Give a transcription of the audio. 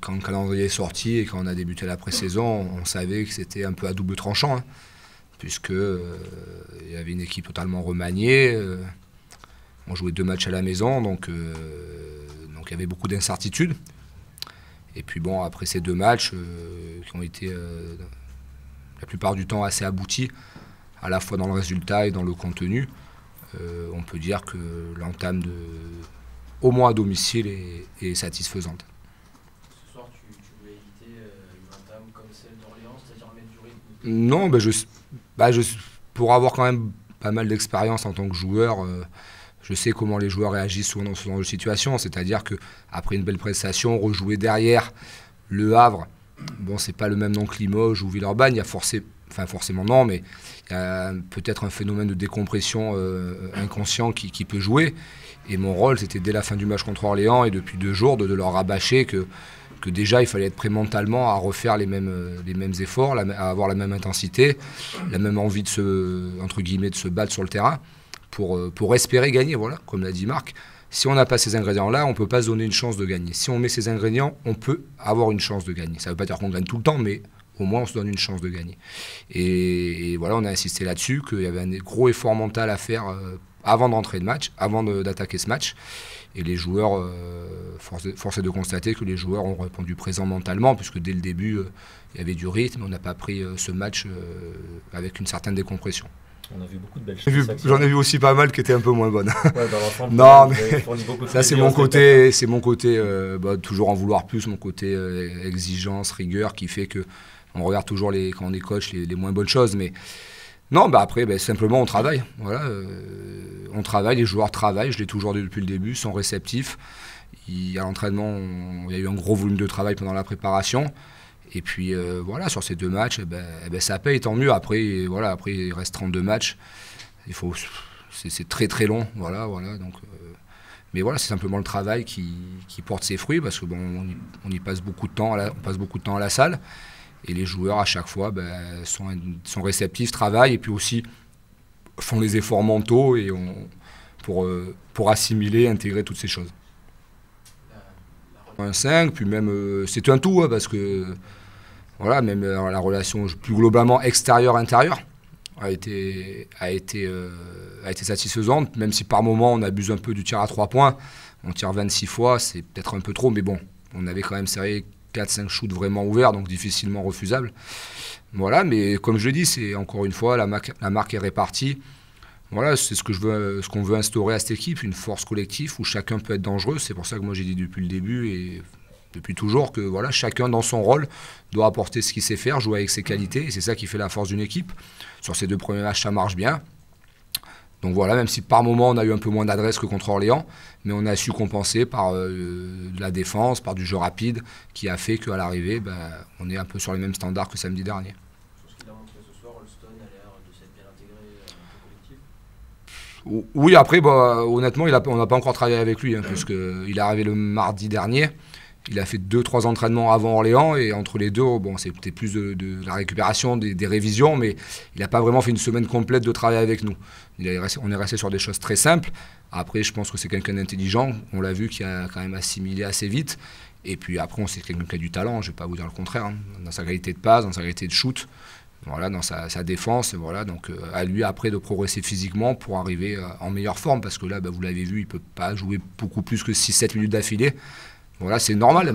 Quand le calendrier est sorti et quand on a débuté la pré-saison, on savait que c'était un peu à double tranchant, hein, puisque il y avait une équipe totalement remaniée. On jouait 2 matchs à la maison, donc il y avait beaucoup d'incertitudes. Et puis bon, après ces 2 matchs qui ont été la plupart du temps assez aboutis, à la fois dans le résultat et dans le contenu, on peut dire que l'entame au moins à domicile est satisfaisante. Ce soir, tu voulais éviter une entame comme celle d'Orléans, c'est-à-dire mettre du rythme? Non, pour avoir quand même pas mal d'expérience en tant que joueur, je sais comment les joueurs réagissent souvent dans ce genre de situation. C'est-à-dire qu'après une belle prestation, rejouer derrière Le Havre, bon, c'est pas le même nom que Limoges ou Villeurbanne. Il y a forcément non, mais il y a peut-être un phénomène de décompression inconscient qui peut jouer. Et mon rôle, c'était dès la fin du match contre Orléans et depuis 2 jours de leur rabâcher que déjà il fallait être prêt mentalement à refaire les mêmes efforts, à avoir la même intensité, la même envie de se battre sur le terrain pour espérer gagner. Voilà, comme l'a dit Marc. Si on n'a pas ces ingrédients-là, on ne peut pas se donner une chance de gagner. Si on met ces ingrédients, on peut avoir une chance de gagner. Ça ne veut pas dire qu'on gagne tout le temps, mais au moins on se donne une chance de gagner. Et voilà, on a insisté là-dessus, qu'il y avait un gros effort mental à faire avant d'entrer le match, avant d'attaquer ce match. Et les joueurs, force est de constater que les joueurs ont répondu présent mentalement, puisque dès le début, il y avait du rythme. On n'a pas pris ce match avec une certaine décompression. On a vu beaucoup de belles choses. J'en ai vu aussi pas mal qui étaient un peu moins bonnes. Ouais, dans l'ensemble, non, mais ça c'est mon côté, toujours en vouloir plus, mon côté exigence, rigueur, qui fait que on regarde toujours quand on est coach les moins bonnes choses. Mais non, après, simplement on travaille. Voilà, on travaille, les joueurs travaillent. Je l'ai toujours dit depuis le début, sont réceptifs. À l'entraînement, il y a eu un gros volume de travail pendant la préparation. Et puis voilà, sur ces 2 matchs, ça paye, tant mieux. Après, il reste 32 matchs. C'est très très long. Voilà, donc, mais voilà, c'est simplement le travail qui porte ses fruits, parce que bon, on y passe beaucoup de temps, on passe beaucoup de temps à la salle. Et les joueurs, à chaque fois, sont réceptifs, travaillent, et puis aussi font les efforts mentaux pour assimiler, intégrer toutes ces choses. Un 5, puis même, c'est un tout, hein, parce que voilà, même la relation plus globalement extérieure-intérieure a été satisfaisante, même si par moment on abuse un peu du tir à 3 points. On tire 26 fois, c'est peut-être un peu trop, mais bon, on avait quand même serré 4-5 shoots vraiment ouverts, donc difficilement refusables. Voilà, mais comme je le dis, c'est encore une fois, la marque est répartie. Voilà, c'est ce qu'on veut instaurer à cette équipe, une force collective où chacun peut être dangereux. C'est pour ça que moi j'ai dit depuis le début et depuis toujours que voilà, chacun dans son rôle doit apporter ce qu'il sait faire, jouer avec ses qualités, et c'est ça qui fait la force d'une équipe. Sur ces 2 premiers matchs, ça marche bien. Donc voilà, même si par moment on a eu un peu moins d'adresse que contre Orléans, mais on a su compenser par de la défense, par du jeu rapide, qui a fait qu'à l'arrivée, on est un peu sur les mêmes standards que samedi dernier. Sur ce qu'il a montré ce soir, Holston a l'air de s'être bien intégré dans le collectif. Oui, après, honnêtement, on n'a pas encore travaillé avec lui, hein, puisqu'il est arrivé le mardi dernier. Il a fait 2-3 entraînements avant Orléans, et entre les deux, bon, c'était plus de la récupération, des révisions, mais il n'a pas vraiment fait une semaine complète de travail avec nous. On est resté sur des choses très simples. Après, je pense que c'est quelqu'un d'intelligent, on l'a vu, qui a quand même assimilé assez vite. Et puis après, on sait quelqu'un qui a du talent, je ne vais pas vous dire le contraire, hein, dans sa qualité de passe, dans sa qualité de shoot, voilà, dans sa défense. Voilà, donc à lui après de progresser physiquement pour arriver en meilleure forme, parce que là, vous l'avez vu, il ne peut pas jouer beaucoup plus que 6-7 minutes d'affilée. Voilà, c'est normal.